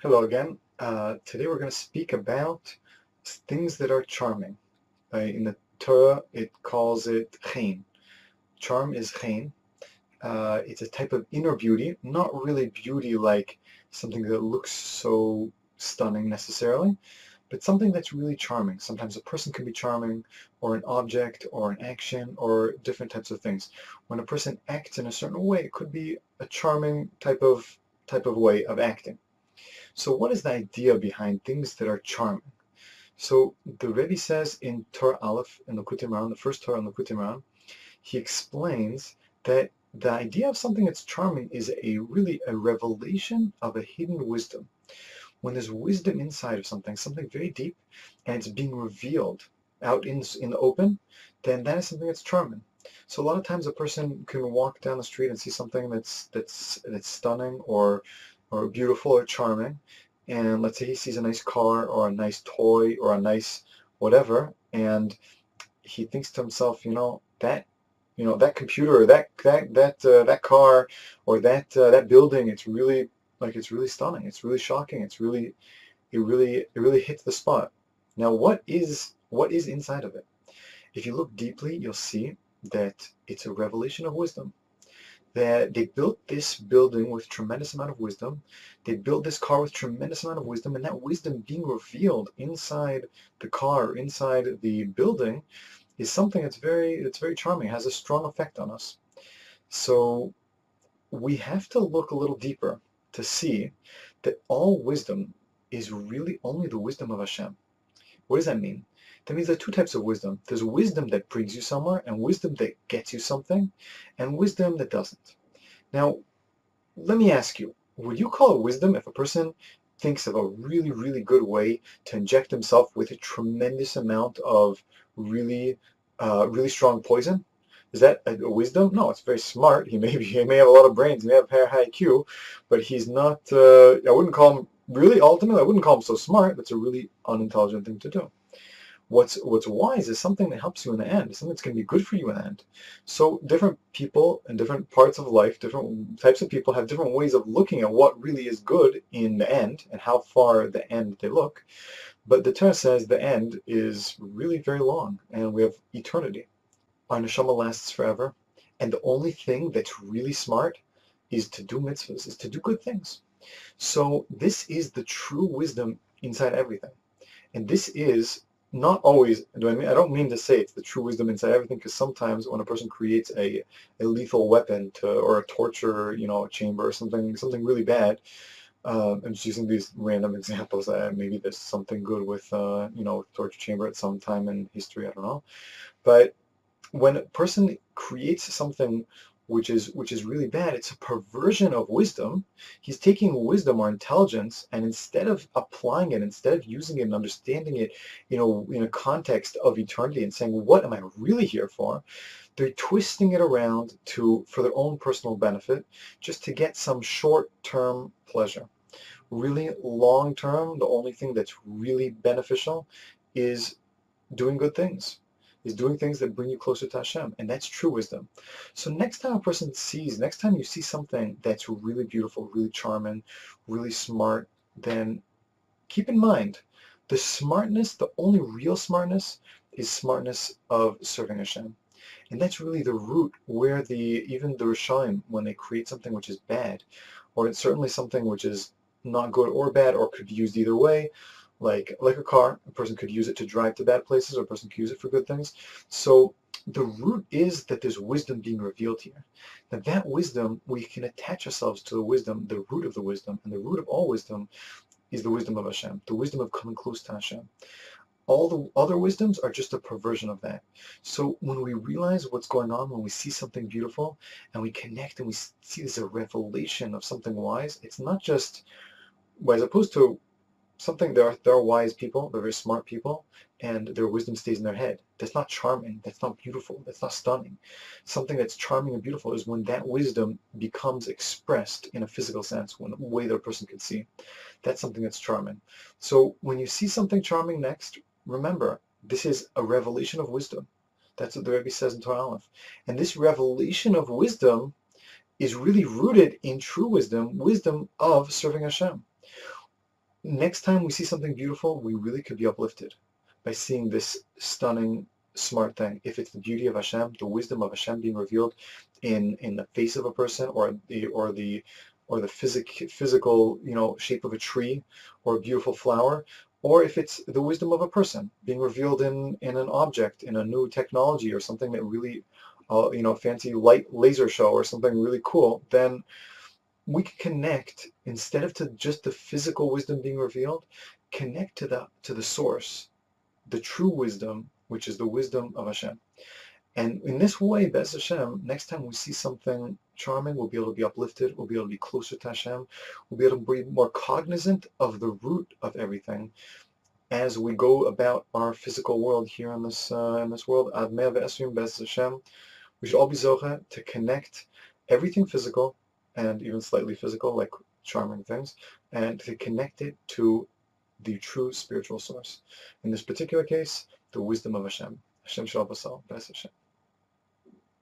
Hello again. Today we're going to speak about things that are charming. In the Torah, it calls it chen. Charm is chen. It's a type of inner beauty, not really beauty like something that looks so stunning necessarily, but something that's really charming. Sometimes a person can be charming, or an object, or an action, or different types of things. When a person acts in a certain way, it could be a charming type of way of acting. So what is the idea behind things that are charming? So the Rebbe says in Torah Aleph, in Likutei Moharan, the first Torah in Likutei Moharan, he explains that the idea of something that's charming is really a revelation of a hidden wisdom. When there's wisdom inside of something very deep, and it's being revealed out in the open, then that is something that's charming. So a lot of times a person can walk down the street and see something that's stunning or beautiful or charming, and let's say he sees a nice car or a nice toy or a nice whatever, and he thinks to himself, that computer or that car or that building, it's really stunning. It's really shocking. It really hits the spot. Now, what is inside of it? If you look deeply, you'll see that it's a revelation of wisdom. That they built this building with tremendous amount of wisdom. They built this car with tremendous amount of wisdom, and that wisdom being revealed inside the car, inside the building, is something that's very charming. It has a strong effect on us. So we have to look a little deeper to see that all wisdom is really only the wisdom of Hashem. What does that mean? That means there are two types of wisdom. There's wisdom that brings you somewhere, and wisdom that gets you something, and wisdom that doesn't. Now, let me ask you, would you call it wisdom if a person thinks of a really, really good way to inject himself with a tremendous amount of really strong poison? Is that a wisdom? No, it's very smart. He may have a lot of brains. He may have high IQ, but he's not. I wouldn't call him really. Ultimately, I wouldn't call him so smart. That's a really unintelligent thing to do. What's wise is something that helps you in the end, something that's going to be good for you in the end. So different people in different parts of life, different types of people have different ways of looking at what really is good in the end and how far the end they look. But the Torah says the end is really very long and we have eternity. Our neshama lasts forever, and the only thing that's really smart is to do mitzvahs, is to do good things. So this is the true wisdom inside everything. And this is not always, I don't mean to say it's the true wisdom inside everything, because sometimes when a person creates a lethal weapon or a torture, chamber or something really bad, I'm just using these random examples. Maybe there's something good with, torture chamber at some time in history, I don't know. But when a person creates something which is really bad, it's a perversion of wisdom. He's taking wisdom or intelligence, and instead of applying it, instead of using it and understanding it, in a context of eternity and saying, what am I really here for? They're twisting it around for their own personal benefit, just to get some short-term pleasure. Really long-term, the only thing that's really beneficial is doing good things, is doing things that bring you closer to Hashem, and that's true wisdom. So next time you see something that's really beautiful, really charming, really smart, then keep in mind, the only real smartness is smartness of serving Hashem. And that's really the root where even the Rishonim, when they create something which is bad, or it's certainly something which is not good or bad, or could be used either way, like a car, a person could use it to drive to bad places, or a person could use it for good things. So the root is that there's wisdom being revealed here. Now that wisdom, we can attach ourselves to the wisdom, the root of the wisdom, and the root of all wisdom is the wisdom of Hashem, the wisdom of coming close to Hashem. All the other wisdoms are just a perversion of that. So when we realize what's going on, when we see something beautiful and we connect and we see there's a revelation of something wise, it's not just, as opposed to something, there are wise people, they're very smart people, and their wisdom stays in their head. That's not charming, that's not beautiful, that's not stunning. Something that's charming and beautiful is when that wisdom becomes expressed in a physical sense, in a way that a person can see. That's something that's charming. So when you see something charming next, remember, this is a revelation of wisdom. That's what the Rebbe says in Torah Aleph. And this revelation of wisdom is really rooted in true wisdom, wisdom of serving Hashem. next time we see something beautiful, we really could be uplifted by seeing this stunning, smart thing. If it's the beauty of Hashem, the wisdom of Hashem being revealed in the face of a person, or the physical, shape of a tree or a beautiful flower, or if it's the wisdom of a person being revealed in an object, in a new technology or something that really, fancy light laser show or something really cool, then we can connect, instead of to just the physical wisdom being revealed, connect to the source, the true wisdom, which is the wisdom of Hashem. And in this way, Be'ez Hashem, next time we see something charming, we'll be able to be uplifted, we'll be able to be closer to Hashem, we'll be able to be more cognizant of the root of everything as we go about our physical world here in this world. Ad Mea Ve'esrim Be'ez Hashem. We should all be zocheh to connect everything physical and even slightly physical, like charming things, and to connect it to the true spiritual source. In this particular case, the wisdom of Hashem. Hashem Shalom Basal, Be'ez Hashem.